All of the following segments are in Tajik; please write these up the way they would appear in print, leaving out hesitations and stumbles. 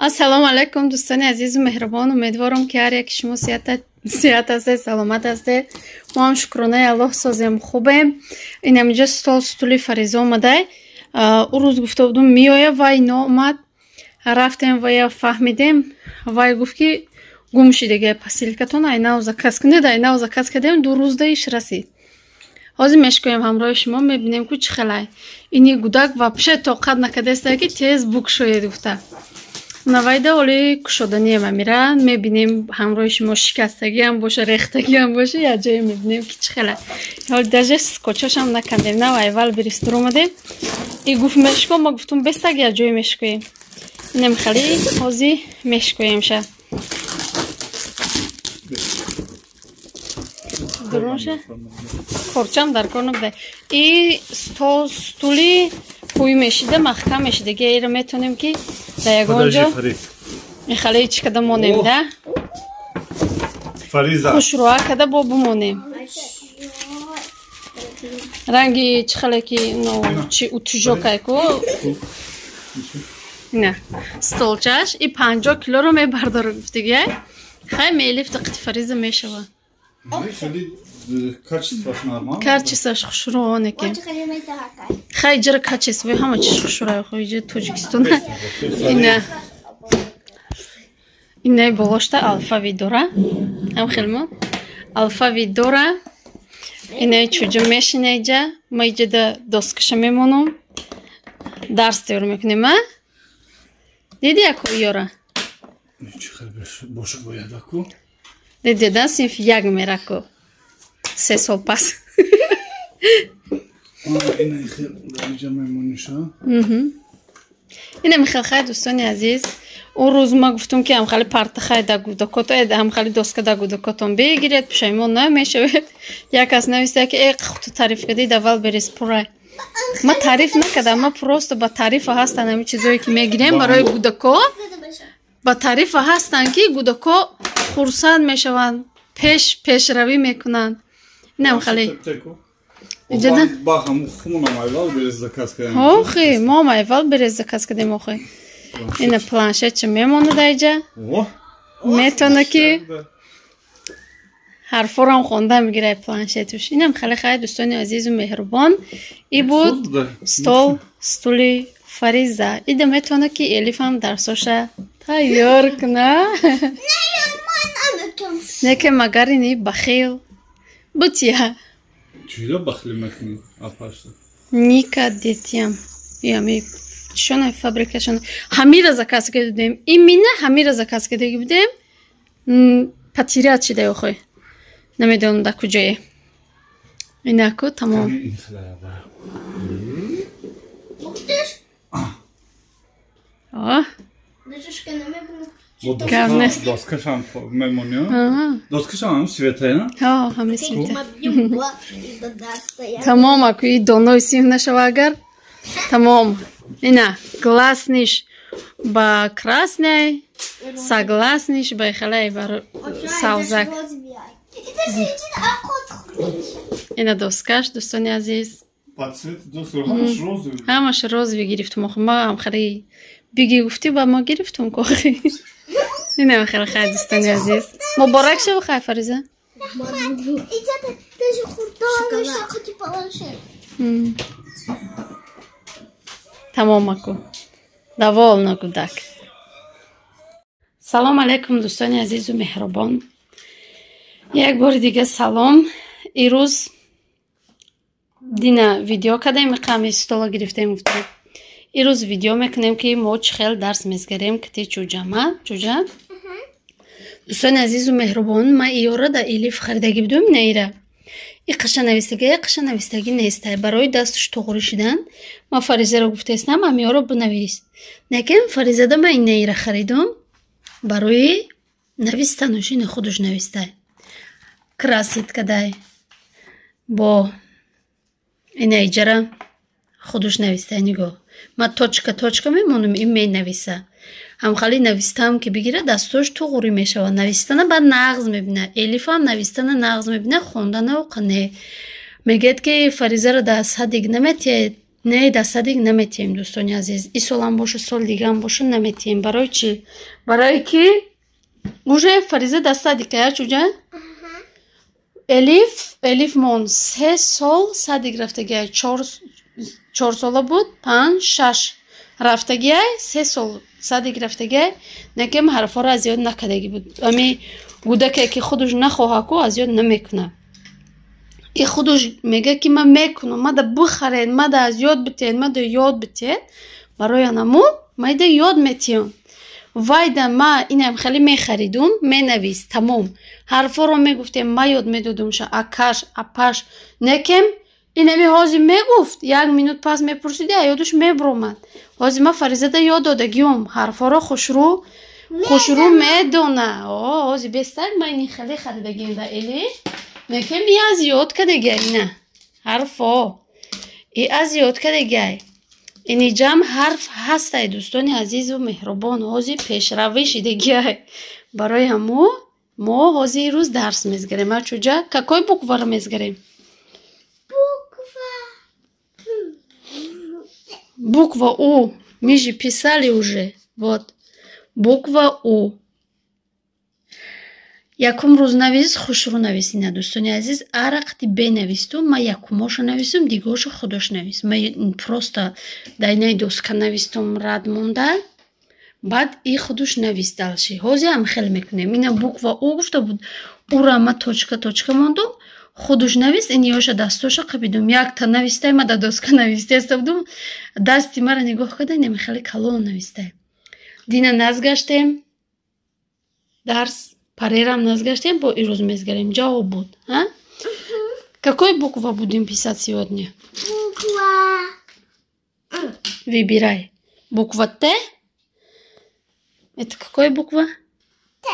ассалому алайкум дӯстони азизу меҳрубон. умедворам ки ҳар яки шумо сеҳат ҳастед, саломат ҳастед. мо ҳам шукронаи аллоҳ созем хубем. ин ҳаминҷо стули Фариза омадай. ӯ рӯз гуфта будум меоя, вай наомад. рафтем вая фаҳмидем. Вай гуфт ки гум шидагия посилкатон айнав заказ кунед. Айнав заказ кардем, 2 рӯз да иш расид. ҳозир мешкоем ҳамроҳи шумо мебинем ки чӣ хелай ини гудак вапше тоқат накардааста ки тез букшоед гуфта. навайда оли кушоданияма мира мебинем ҳамроҳи шумо шикастагиам боша, рехтагиам боша, як ҷое мебинем ки чӣ хелай. ҳоли даже скотчашам накардем, нав айвал биристур омадем. И гуфт мешко, ма гуфтум бестаг як ҷое мешкоем. Инем хали ҳозир мешкоемша. Дурунша корчам дар кор набудай. И стули ҳуй мешида, маҳкам мешида. Гейра метонем ки дар ягон ҷо хали чӣ када монем да. Хушрӯа када бо бимонем. Ранги чӣ хеле ки чи утужокай ко. Не. Столчаш и 50 килоро мебардора гуфтига. Хай мелифта қити Фариза мешава. Качествош нормально? Качествош хушрӯане ки. Хай ҷара качество, ҳама чиз хушрӯа хоиҷа Тоҷикистон. Ина болошта алфави дора. Ам хелмо. Алфави дора. Ина чуҷа мешинеҷа, ма иҷада доскаша мемонам. Дарс тайёр мекунем, а? Диди яко ёра? Чӣ хел боша бояд аку? Диди да синф як мерако. 3 сол пас. Ина хел дариҷа мемониша. Ина михел хай дӯстони азиз. ӯ рӯз ма гуфтум ки ҳамхали партахай да гудакото ҳамхали доска да гудакотон бигиред, пушаймон намешавед. Як кас нависта ки худто тариф кардид, аввал берез пурай. Ма тариф накардам, ма просто ба тарифа ҳастан ҳамин чизое ки мегирем барои гудако. Ба тарифа ҳастан ки гудако хурсанд мешаванд, пешравӣ мекунанд. Инам хали иҷада охи мо айвал берез заказ кардем охи. Ина планшетча мемонад айҷа. Метона ки ҳарфорам хонда мегирай планшетуш. Инам хали хай дӯстони азизу меҳрубон. И буд стули Фариза. Ида метона ки элифам дарсоша тайёр куна. Неке магар ини бахил бутия. Чида бахил мекунӣ? Апашта. Ника детям. Ями чона фабрикашон. Ҳамира заказ кардем. Имина ҳамира заказ кардаги будем. Патират шида охой. Намедонам да куҷое. Инаку тамом. Доскашам мемониё? Доскашам светая? Ҳами света. Тамом аку и донои синф нашава агар. Тамом. Ина гласниш ба красный, согласниш ба халай бар савзак. Ина доскаш дӯстони азиз. Ҳамаш розовый гирифтум охи ма ҳам хари биги гуфти ба ма гирифтум кохи. Ина хел хай дӯстони азиз. Муборак шав хай Фариза. Тамом аку. Доволна гудак. Салом алейкум дӯстони азизу меҳрубон. Як бори дига салом. Ирӯз дина видео кардем, қами стола гирифтем гуфтем. Ирӯз видео мекунем ки мо чӣ хел дарс мезгарем кити чӯҷама. Чӯҷа? Дӯстони азизу меҳрубон, ма иёра да элиф харидаги будум наира. И қаша навистаги нестай. Барои дастуш тоғри шидан ма Фаризаро гуфтаистам амиёро бинавис. Лекин Фаризада ма ин наира харидум барои навистануш, ина худуш навистай. Красит кадай. Бо ина иҷара худуш навистай. Нигоҳ. Ма точка мемонам ин менависа. ҳамхали навистам ки бигира дастуш туғри мешава. Навистана ба нағз мебина. Элифам навистана нағз мебина, хондана оқа не. Мегӯяд ки Фаризаро да садик наметиҳед. не дасадик наметием дӯстони азиз. Ин солам бошу, сол дигам бошу наметием. Барои чӣ? Барои ки уже Фариза дасадика я чуҷа? Элиф мон 3 сол садик рафтагиай 4 сола буд 5 6 рафтагиай 3 сол садик рафтагиай некем ҳарфҳоро аз ёд накадаги буд. Ами гудаке ки худуш нахоҳаку аз ёд намекуна. И худуш мега ки ман мекунам, мада бихаред, мада аз ёд битед, мада ёд битед. Барои анаму майда ёд метиём. Вайда ма инам хеле мехаридум, менавис тамом. Ҳарфҳоро мегуфтем, ма ёд медодум ша акаш, апаш, некем инами ҳози мегуфт. 1 минут пас мепурсиди, ёдуш мебуромад. ҳози ма Фаризада ёд додагиём. ҳарфҳоро хушрӯ медона. ҳози бестак ма ини хеле харидагием да эли. Некем и аз ёд кадагиай ина. ҳарфҳо. И аз ёд кадагиай. Ини ҷам ҳарф ҳастай дӯстони азизу меҳрубон. ҳози пешравиши дагиай. Барои ҳамо мо ҳози рӯз дарс мезгирем. Ачуҷа? Какой букваро мезгирем? Буква У. Мы же писали уже. Вот. Буква У. Якум рӯз навис, хушрӯ навис ина дӯстони азиз. Арақти бенависту, ма якумоша нависум, дигоша худош навис. Ма просто дайнаи доска навистум рад монда. Баъд и худуш навис далши. ҳози ҳам хел мекунем. Ина буква У гуфта буд. Ура ма точка мондум. Худуш навис, ин ёша дастоша қабидум. Якта навистай, ма да доска навистеста будум. Дасти мара нигоҳ када, инами хеле калон навистай. Дина назгаштем. Дарс парерам назгаштем, бо ирӯз мезгарем. Ҷавоб буд. Какой буква будем писать сегодня? Буква. Выбирай. Буква Т? Это какая буква? Т.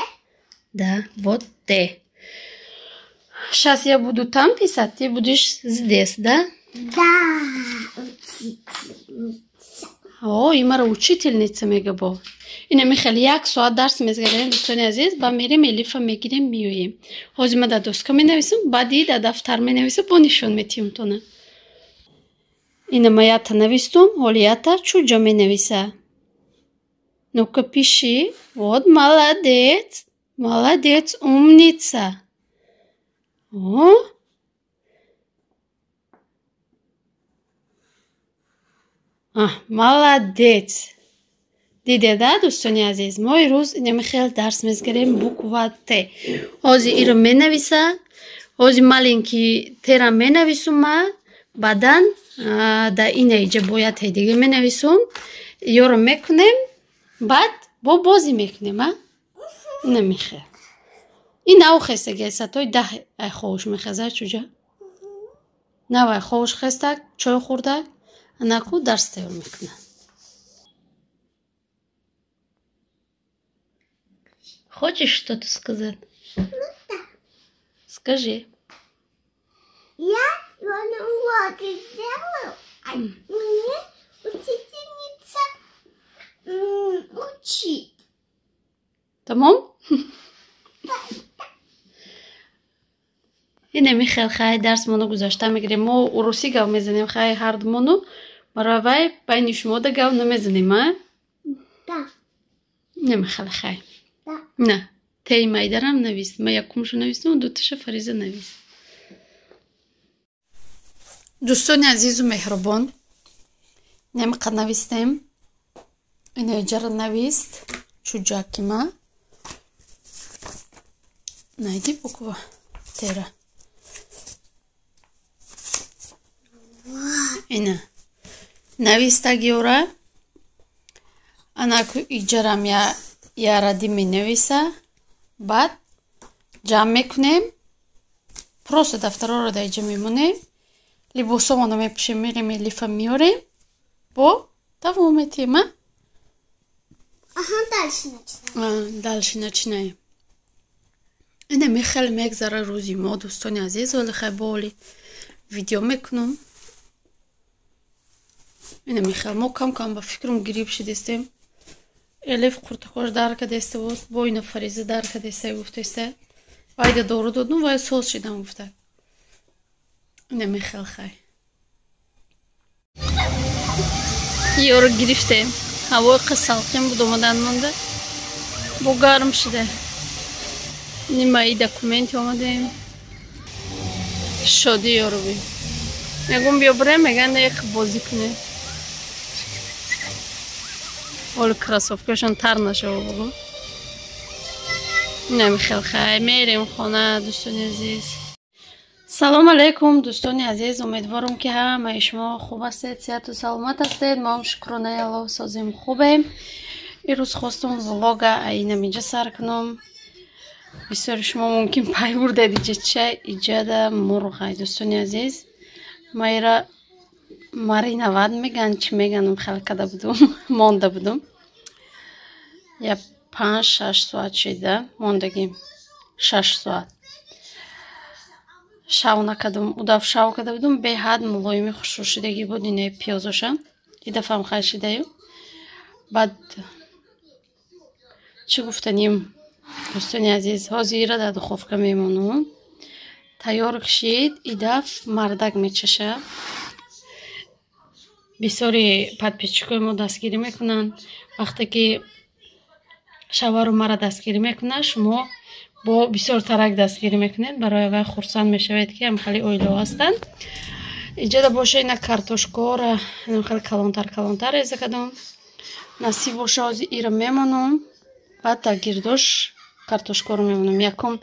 Да, вот Т. Сейчас я буду там писать, ты будешь здесь, да? Да. О, имара учительница мегабо. Ина михали 1 соат дарс мезгарем дӯстони азиз, ба мерем элифа мегирем миёем. ҳози ма да доска менависам, баъди да дафтар менависам, бо нишон метиём тона. Ина ма ята навистум, ҳоли ята чуҷа менависа? Ну-ка пиши. Вот молодец. Молодец, умница. О. Молодец. Диде да дӯстони азиз, мо ирӯз инами хел дарс мезгирем буква Т. ҳози иро менависа, ҳози маленки Т-ра менависум ма, баъдан да инаиҷа бояд ҳедига менависум, ёро мекунем, баъд бо бозӣ мекунем. Инами хел. Ин нав хестаги сатои 10 ай ховуш мехеза чуҷа? Нав ай ховуш хестак, чой хӯрдак, анаку дарс тайёр мекуна. Хочешь что-то сказать? Скажи. Я уроки сделаю, а мне учительница учит. Tamam? Инами хел хай дарсмоно гузашта мегирем. Мо урусӣ гав мезанем хай ҳардумону. Барои вай байни шумо да гав намезанем, а? Да. Инами хел хай. Да. На, тей майдарам навис. Ма якумшо навистам, дуташа Фариза навис. Дӯстони азизу меҳрубон, намиқа навистем. Инаиҷара навист чуҷаки ма. Найди буква Тера. Ина. Навистагиора. Анаку иҷарам яради менависа. Баъд ҷамъ мекунем. Просто дафтароро да иҷа мемонем. Либосомоно мепӯшем, мерем элифа меорем. Бо тамом метием, а? Ага, дальше начинаем. Дальше начинаем. Инами хеле мегзара рӯзи мо, дӯстони азиз, вале хай бо ҳоли видео мекунам. Инами хел мо кам ба фикрам гириб шидистем. Элиф қуртақош дар кадесте буд, бо ина Фариза дар кадесте гуфтесте. Вайда дору додум, вай соз шидам гуфта. Инами хел хай. یارو گرفتیم هوا قسالقیم بود اومدن مونده با گرم شده نیمایی دکومنت اومدیم شادی یارو بیم میگم بیا بریم میگن یک بازی کنه حالا کراسوفکاشون تر نشه بگو نمیخیل خیلی میریم خانه دوستانی عزیز. سلام علیکم دوستانی عزیز، امیدوارم که همه شما خوب هستید، صحت و سلامت هستید. ما هم شکرانه الله سازیم خوبیم. امروز خواستم ولاگ اینجا سر کنم. بسیار شما ممکن پای بردید چه ایجاد مرغ دوستانی عزیز. ما ایرا ماری نواد میگن چی میگن خیلی کده بودم مانده بودم یا 5-6 ساعت شده موندگیم 6 ساعت شاو نکردم удав شاو کرده بودم به حد ملایم خوششدگی بود. اینه پیازوشم این دفعه هم خیلی شده بعد چی گفتنیم دوستانی عزیز حاضر در دخوفکه میمونم تیار کشید. این دفعه مردک میچشه بسیاری پدپیچکوی ما دستگیری میکنن. وقتی که شوارو مرا دستگیری میکنه شما با بسیار ترک دستگیری میکنید برای وقت خورسند میشوید که هم خیلی اویلو هستند. اینجا باشه اینا کارتوشکا را خیلی کلانتر ریزه کردم. نصیب باشه از ایرا میمونم بعد تا گردوش کارتوشکا رو میمونم یکم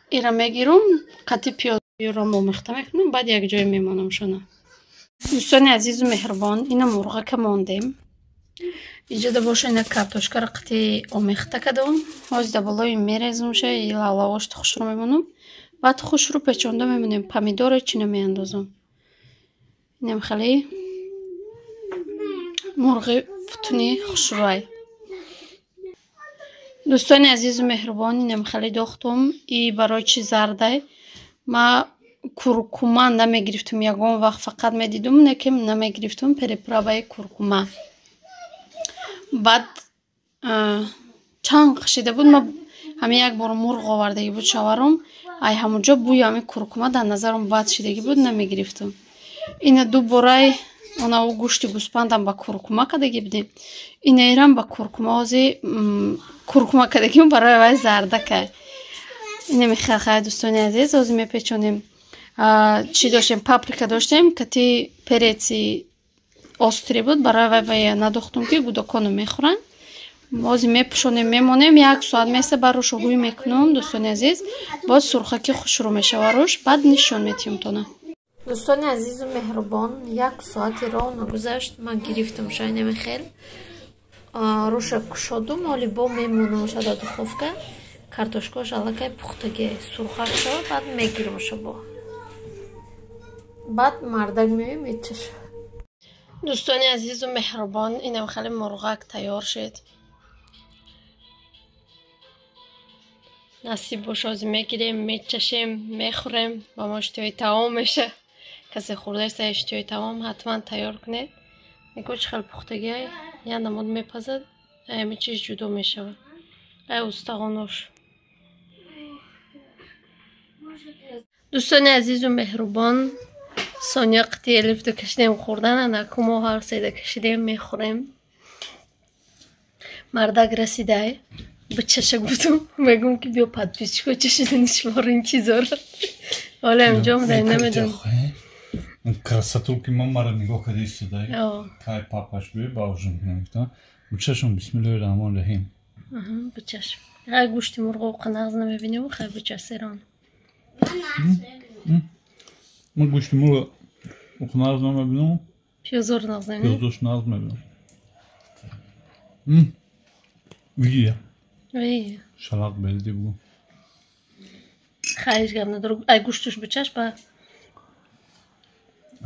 ایرا میگیرم قطعی پیاز رو مخته میکنم بعد یک جای میمونم شونه. دوستان عزیز و مهربان اینا مرغا که موندیم اینجا باشه اینا کارتوشکا را قطعی آمیخته کردم. از بالای میریزم شه لالاواش خوش رو میمونم بعد خوش رو پیچونده میمونیم. پمیدور چی نمیاندازم. اینم خیلی مرغ پتونی خوش روی. دوستان عزیز و مهربان اینم خیلی داختم. این برای چی زرده ما کورکوما نمیگرفتم یگان وقت فقط میدیدم نکم نمیگرفتم پریپرابای کورکوما. بعد چند خشیده بود ما همین یک بار مرغ آوردگی بود شوارم ای همونجا بوی همین کورکوما در نظرم بد شدگی بود نمیگرفتم. این دو بارای اونا و گوشت گوسپندم با کورکوما کدگی بودیم. این ایران با کورکوما ازی کورکوما کدگی برای وای زرده که اینه میخواه خیلی دوستانی عزیز ازی میپیچونیم. چی داشتیم پاپریکا داشتیم کتی پریچی остри بود برای وای نداختم که گودکانو میخورن. ازی میپشونیم میمونیم یک ساعت میسه براش روی میکنم دوستان عزیز باز سرخکی خوش رو میشه وروش بعد نشون میتیم تونه. دوستان عزیز و مهربان یک ساعتی را نگذشت من گرفتم شاینه میخیل روش کشادم حالی با میمونم شده دخوفکه کارتوشکاش علاقه پختگی سرخک شد بعد میگیرم شد با بعد مردک میچش. دوستان عزیز و مهربان اینم خیلی مرغک تیار شد. نصیب باشه از میگیریم میچشیم میخوریم با ما اشتیای تمام میشه. کسی خورده است اشتیای تمام حتما تیار کنید. میگو چه خیلی پختگی یا نمود میپزد همه چیز جدا میشه. ای استخوانش. دوستان عزیز و مهربان سانیا قطعی الف دو کشیدیم خوردن نکم و هر سیده کشیدیم میخوریم. مردک رسیده به چشک بودم میگم که بیا پد پیچکو چشیدنیش بار این چیزا رو حالا امجا هم داری نمیدون красотулки мамара нигоҳ карда истодаи кай папаш бе баужум намекта бучашон бисмиллаҳи раҳмони раҳим бучаш ай гӯшти мурғу қанағз намебинем хай бучасерон ман гӯшти мурғ қанағз намебинем пиёзор нағз намебинем пиёзош нағз мебинем вия шалақ белди бугу хайш гап надору ай гӯштуш бучаш ба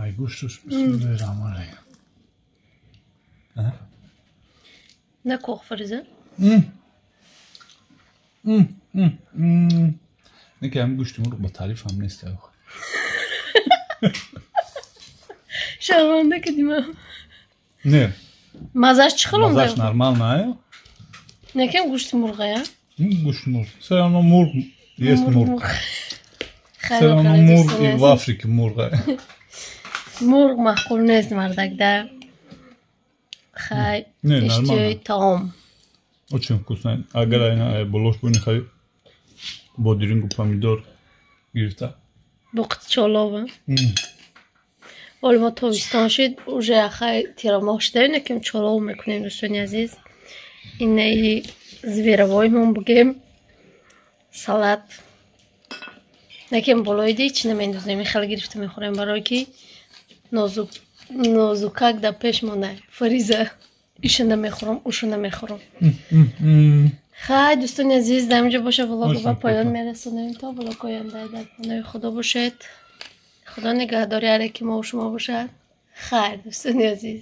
ай гӯштуш бисмиллаҳи раҳмони раҳим накоқ фариза неки ҳам гӯшти мурғ ба таъриф ҳам нест шарманда кадим не мазаш чӣ хелом мазаш нормал на некам гӯшти мурға я гӯшти мурғ все равно мурғ ест мурғ все равно мурғ и в Африке мурғ مرغ معقول نیست مردک ده хай Не, еще нормально. таом. Очень вкусно. Агар айна болошку нехай бодрингу помидор гирифта. Вақт чолова. Олма товистон шид уже хай тирамош дاریم نکیم چالو میکنیم دوستان عزیز. اینه زویروایمون بگیم سالاد نکیم بالای دی چی نمیندازیم خیلی گرفته میخوریم برای که نازوکک در پیش مونه فریزه ایشون نمیخورم اوشون نمیخورم. خیلی دوستان عزیز در اینجا باشه ولاگ و پایان میرسونیم تا ولاگ آینده در پناه خدا باشید. خدا نگهداری هر کی ما و شما باشد. خیر دوستان عزیز.